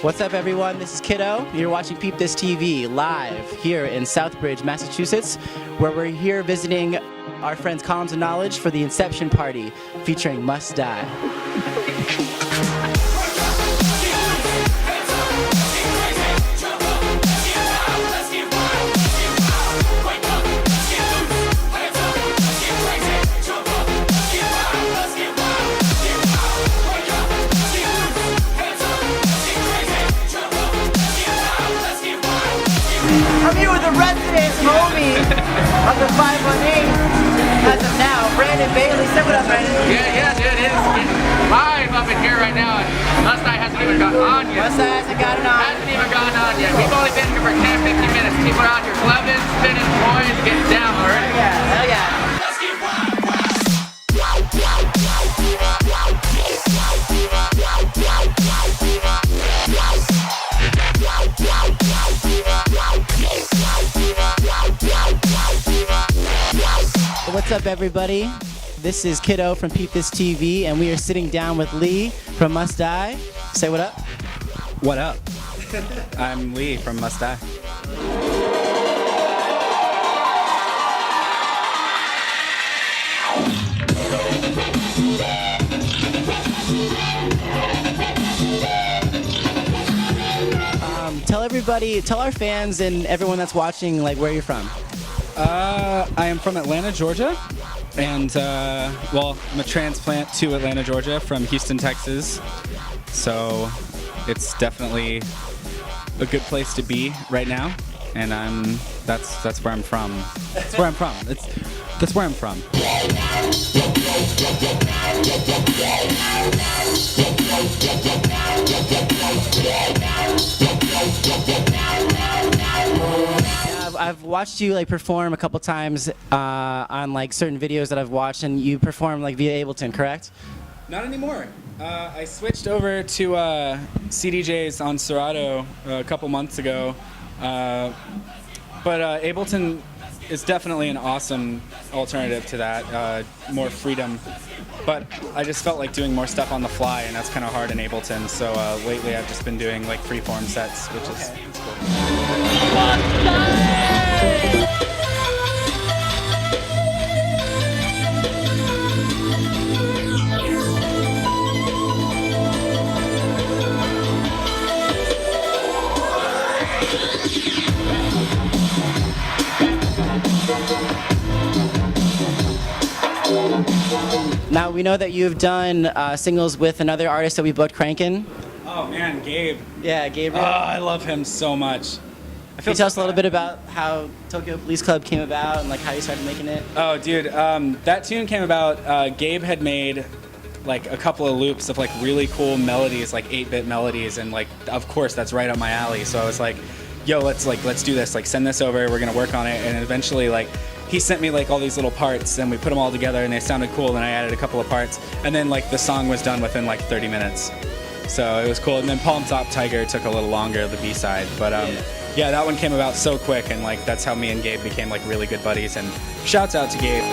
What's up, everyone? This is Kido. You're watching PeepThis TV live here in Southbridge, Massachusetts, where we're here visiting our friends Columns of Knowledge for the Inception Party featuring MustDie. I'm here with the resident homie of the 518 as of now, Brandon Bailey. Say what up, Brandon. Yeah, dude, it is live up in here right now. MustDie hasn't even gotten on yet. MustDie hasn't gotten on. Hasn't even gotten on yet. We've only been here for 10, 15 minutes. People are out here clubbing, spinning, boys, getting down already. Hell yeah. What's up, everybody? This is Kido from PeepThis TV, and we are sitting down with Lee from MustDie. Say what up. What up? I'm Lee from MustDie. Tell our fans and everyone that's watching, like, where you're from. I am from Atlanta, Georgia, and well, I'm a transplant to Atlanta, Georgia from Houston, Texas. So it's definitely a good place to be right now, and that's where I'm from. That's where I'm from. That's where I'm from. I've watched you like perform a couple times on like certain videos that I've watched, and you perform like via Ableton, correct? Not anymore. I switched over to CDJs on Serato a couple months ago, but Ableton is definitely an awesome alternative to that, more freedom. But I just felt like doing more stuff on the fly, and that's kind of hard in Ableton. So lately I've just been doing like freeform sets, which is cool. Now, we know that you've done singles with another artist that we booked, Crankin'. Oh man, Gabe. Yeah, Gabriel. Oh, I love him so much. Can you tell us a little bit about how Tokyo Police Club came about and like how you started making it? Oh, dude, that tune came about. Gabe had made like a couple of loops of like really cool melodies, like 8-bit melodies, and like of course that's right up my alley. So I was like, yo, let's do this. Like send this over. We're gonna work on it. And eventually, like, he sent me like all these little parts, and we put them all together, and they sounded cool. And I added a couple of parts, and then like the song was done within like 30 minutes. So it was cool. And then Palm Top Tiger took a little longer, the B-side, but yeah, that one came about so quick, and like that's how me and Gabe became like really good buddies. And shouts out to Gabe.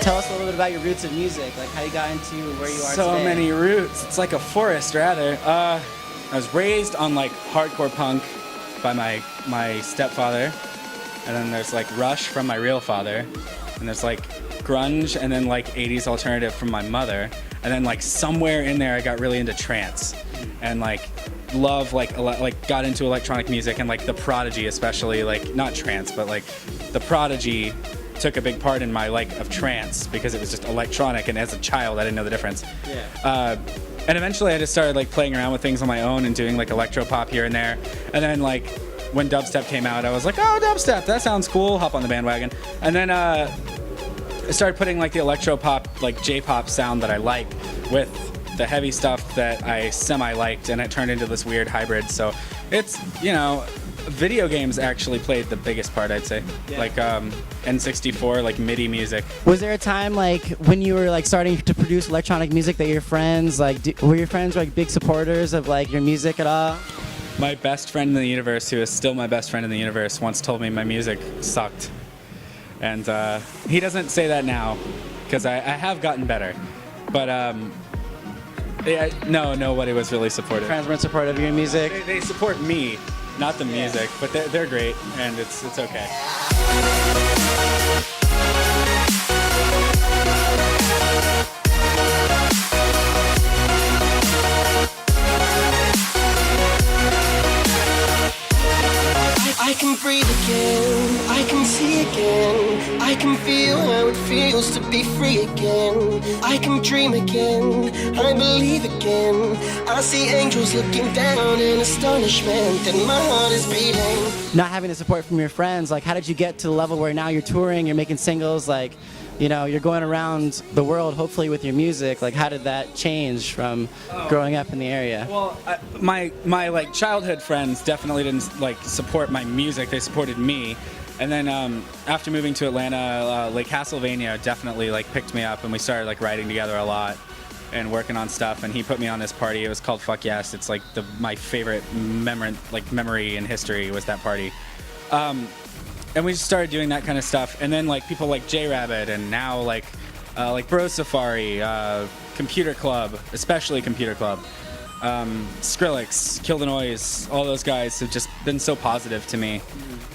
Tell us a little bit about your roots of music, like how you got into where you are today. So many roots. It's like a forest, rather. I was raised on like hardcore punk by my stepfather, and then there's like Rush from my real father, and there's like grunge, and then like 80s alternative from my mother, and then like somewhere in there I got really into trance, and like love like got into electronic music, and like The Prodigy especially, like not trance but like The Prodigy took a big part in my like of trance because it was just electronic, and as a child I didn't know the difference. Yeah. And eventually I just started like playing around with things on my own and doing like electro pop here and there, and then like when dubstep came out I was like, oh, dubstep, that sounds cool, hop on the bandwagon. And then I started putting like the electro pop, like J-pop sound that I like with the heavy stuff that I semi-liked, and it turned into this weird hybrid. So it's, you know, video games actually played the biggest part, I'd say. Yeah. Like N64, like MIDI music. Was there a time like when you were like starting to produce electronic music that your friends like were your friends like big supporters of like your music at all? My best friend in the universe, who is still my best friend in the universe, once told me my music sucked. And he doesn't say that now, because I have gotten better. But yeah, no, nobody was really supportive. Friends weren't supportive of your music? They support me, not the music, but they're great, and it's okay. I can breathe again, I can see again, I can feel how it feels to be free again. I can dream again, I believe again. I see angels looking down in astonishment, and my heart is beating. Not having the support from your friends, like how did you get to the level where now you're touring, you're making singles, like, you know, you're going around the world hopefully with your music. Like how did that change from growing up in the area? Well, my like childhood friends definitely didn't like support my music. They supported me. And then after moving to Atlanta, Lake Castlevania definitely like picked me up, and we started like writing together a lot and working on stuff. And he put me on this party. It was called Fuck Yes. It's like my favorite memory in history was that party. And we just started doing that kind of stuff. And then like people like J Rabbit, and now like Bro Safari, Computer Club, especially Computer Club, Skrillex, Kill the Noise, all those guys have just been so positive to me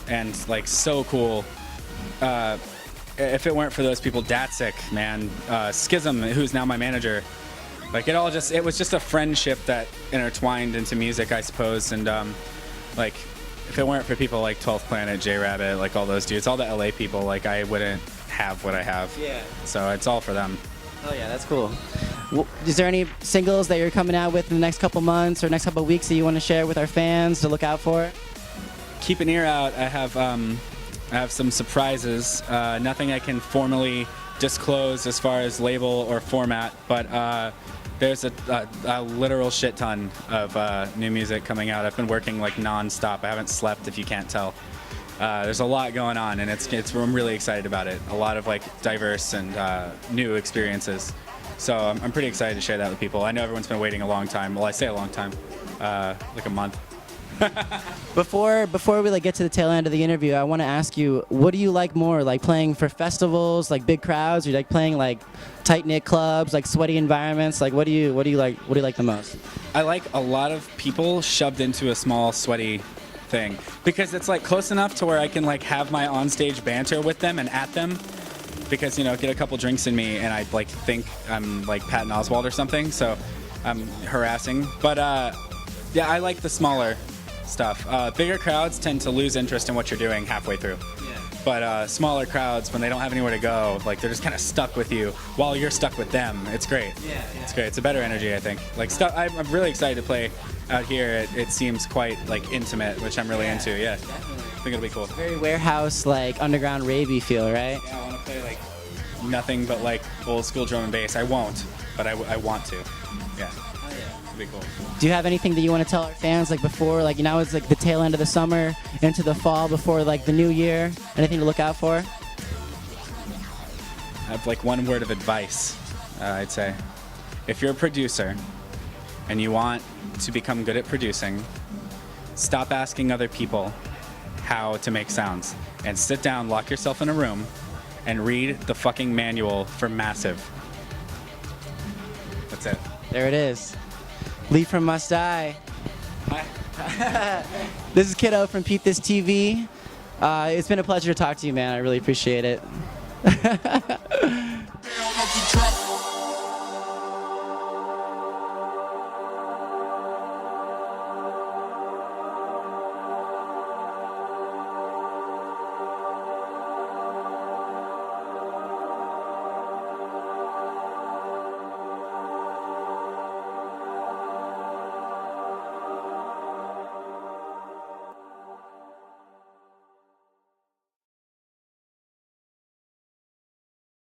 and like so cool. If it weren't for those people, Datsik, man, SKisM, who's now my manager, like it was just a friendship that intertwined into music, I suppose. And like if it weren't for people like 12th Planet, J Rabbit, like all those dudes, all the LA people, like I wouldn't have what I have. Yeah. So it's all for them. Oh yeah, that's cool. Is there any singles that you're coming out with in the next couple months or next couple weeks that you want to share with our fans to look out for? Keep an ear out. I have some surprises. Nothing I can formally disclose as far as label or format, but there's a literal shit ton of new music coming out. I've been working like non-stop. I haven't slept, if you can't tell. There's a lot going on, and I'm really excited about it. A lot of like diverse and new experiences. So I'm pretty excited to share that with people. I know everyone's been waiting a long time. Well, I say a long time, like a month. Before we like get to the tail end of the interview, I want to ask you, what do you like more, like playing for festivals, like big crowds, or you like playing like tight-knit clubs, like sweaty environments? Like what do you like the most? I like a lot of people shoved into a small sweaty thing, because it's like close enough to where I can like have my onstage banter with them and at them, because you know, get a couple drinks in me and I like think I'm like Patton Oswalt or something, so I'm harassing. But yeah, I like the smaller stuff. Bigger crowds tend to lose interest in what you're doing halfway through. Yeah. But smaller crowds, when they don't have anywhere to go, like they're just kind of stuck with you while you're stuck with them. It's great. Yeah. It's great. It's a better energy, I think. Like I'm really excited to play out here. It seems quite like intimate, which I'm really into. Yeah. Definitely. I think it'll be cool. Very warehouse, like underground ravey feel, right? Yeah, I want to play like nothing but like old school drum and bass. I won't, but I want to. Yeah. Be cool. Do you have anything that you want to tell our fans, like before, like now it's like the tail end of the summer into the fall, before like the new year? Anything to look out for? I have like one word of advice. I'd say, if you're a producer and you want to become good at producing, stop asking other people how to make sounds and sit down, lock yourself in a room, and read the fucking manual for Massive. That's it. There it is. Lee from MustDie. Hi. This is Kido from PeepThis TV. It's been a pleasure to talk to you, man. I really appreciate it.